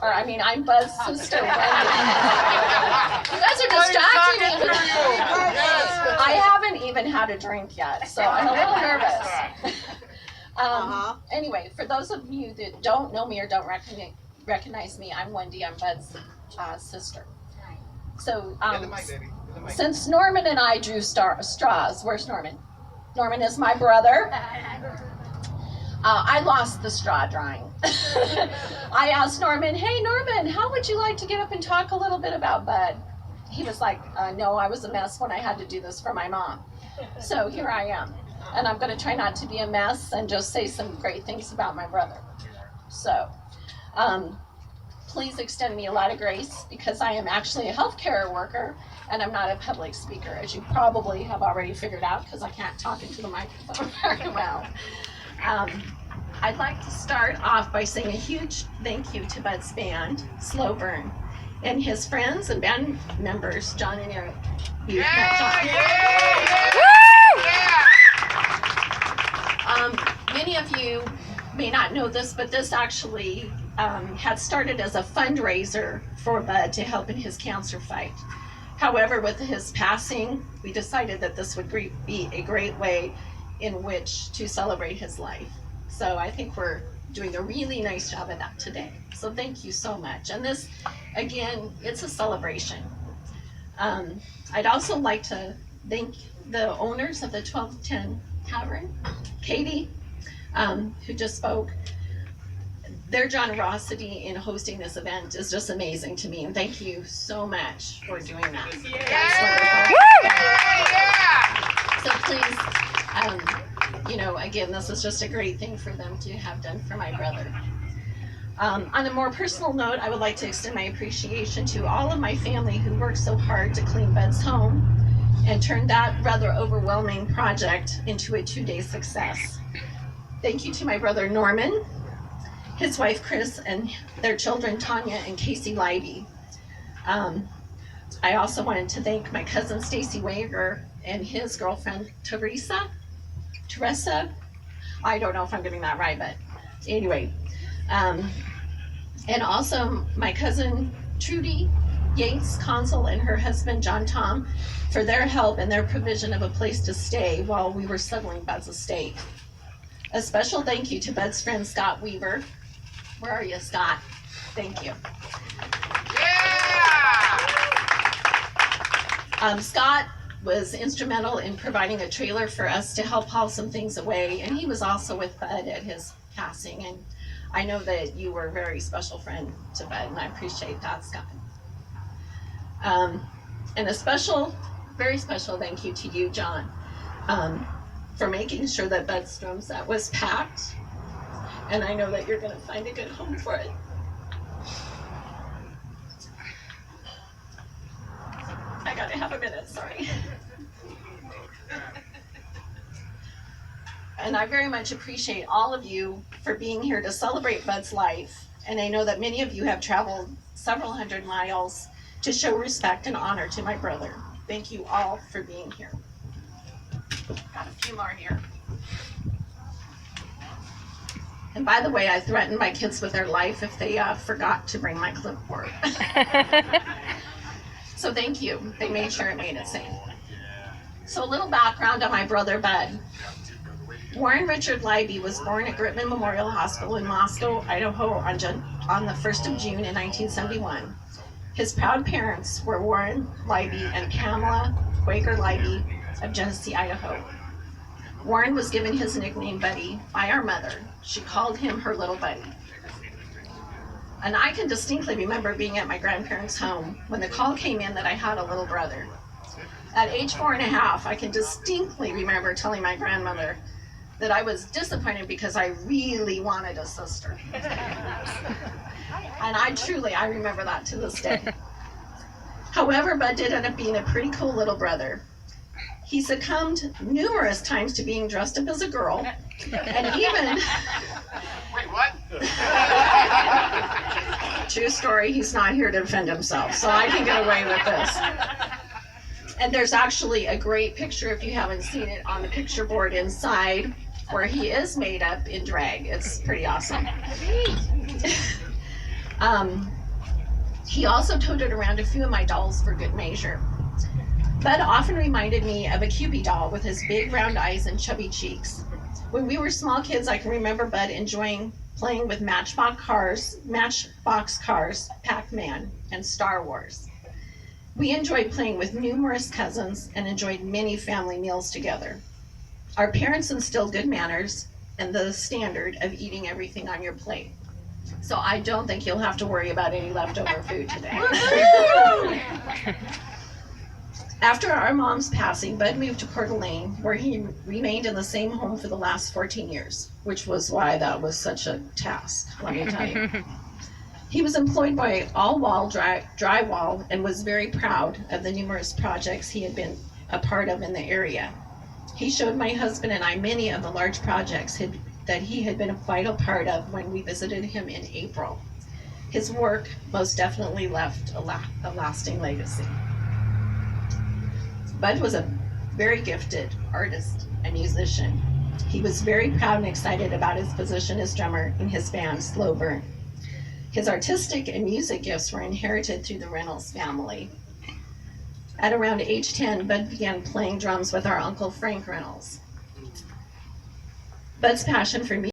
Or I mean, I'm Bud's sister, Wendy. You guys are distracting me. I haven't even had a drink yet, so I'm a little nervous. Anyway, for those of you that don't know me or don't recognize me, I'm Wendy. I'm Bud's sister. So, since Norman and I drew straws, where's Norman? Norman is my brother. I lost the straw drawing. I asked Norman, hey Norman, how would you like to get up and talk a little bit about Bud? He was like, no, I was a mess when I had to do this for my mom. So here I am. And I'm going to try not to be a mess and just say some great things about my brother. So, please extend me a lot of grace because I am actually a healthcare worker and I'm not a public speaker, as you probably have already figured out because I can't talk into the microphone very well. I'd like to start off by saying a huge thank you to Bud's band, Slow Burn, and his friends and band members, John and Eric. You've met John. Many of you may not know this, but this actually had started as a fundraiser for Bud to help in his cancer fight. However, with his passing, we decided that this would be a great way in which to celebrate his life. So I think we're doing a really nice job of that today. So thank you so much. And this, again, it's a celebration. I'd also like to thank the owners of the 1210 Tavern, Katie, who just spoke. Their generosity in hosting this event is just amazing to me, and thank you so much for doing that. That's wonderful. So please, again, this was just a great thing for them to have done for my brother. On a more personal note, I would like to extend my appreciation to all of my family who worked so hard to clean Bud's home and turned that rather overwhelming project into a 2-day success. Thank you to my brother Norman, his wife Chris, and their children Tanya and Casey Leiby. I also wanted to thank my cousin Stacy Wager and his girlfriend Teresa. I don't know if I'm getting that right, but anyway. And also my cousin Trudy Yates Consul and her husband John Tom for their help and their provision of a place to stay while we were settling Bud's estate. A special thank you to Bud's friend Scott Weaver. Where are you, Scott? Thank you. Yeah! Scott was instrumental in providing a trailer for us to help haul some things away, and he was also with Bud at his passing, and I know that you were a very special friend to Bud, and I appreciate that, Scott. And a special, very special thank you to you, John, for making sure that Bud's drum set was packed, and I know that you're going to find a good home for it. I got to have a minute, sorry. And I very much appreciate all of you for being here to celebrate Bud's life, and I know that many of you have traveled several hundred miles to show respect and honor to my brother. Thank you all for being here. Got a few more here. And by the way, I threatened my kids with their life if they forgot to bring my clipboard. So thank you. They made sure it made it safe. So a little background on my brother Bud. Warren Richard Leiby was born at Gritman Memorial Hospital in Moscow, Idaho on the 1st of June in 1971. His proud parents were Warren Leiby and Pamela Wager Leiby of Genesee, Idaho. Warren was given his nickname Buddy by our mother. She called him her little buddy. And I can distinctly remember being at my grandparents' home when the call came in that I had a little brother. At age 4.5, I can distinctly remember telling my grandmother that I was disappointed because I really wanted a sister. And I remember that to this day. However, Bud did end up being a pretty cool little brother. He succumbed numerous times to being dressed up as a girl, and even... Wait, what? True story, he's not here to defend himself, so I can get away with this. And there's actually a great picture, if you haven't seen it, on the picture board inside, where he is made up in drag. It's pretty awesome. He also toted around a few of my dolls for good measure. Bud often reminded me of a Cupid doll with his big round eyes and chubby cheeks. When we were small kids, I can remember Bud enjoying playing with Matchbox Cars, Pac-Man, and Star Wars. We enjoyed playing with numerous cousins and enjoyed many family meals together. Our parents instilled good manners and the standard of eating everything on your plate. So I don't think you'll have to worry about any leftover food today. After our mom's passing, Bud moved to Coeur d'Alene, where he remained in the same home for the last 14 years, which was why that was such a task, let me tell you. He was employed by All Wall Drywall and was very proud of the numerous projects he had been a part of in the area. He showed my husband and I many of the large projects that he had been a vital part of when we visited him in April. His work most definitely left a lasting legacy. Bud was a very gifted artist and musician. He was very proud and excited about his position as drummer in his band, Slow Burn. His artistic and music gifts were inherited through the Reynolds family. At around age 10, Bud began playing drums with our Uncle Frank Reynolds. Bud's passion for music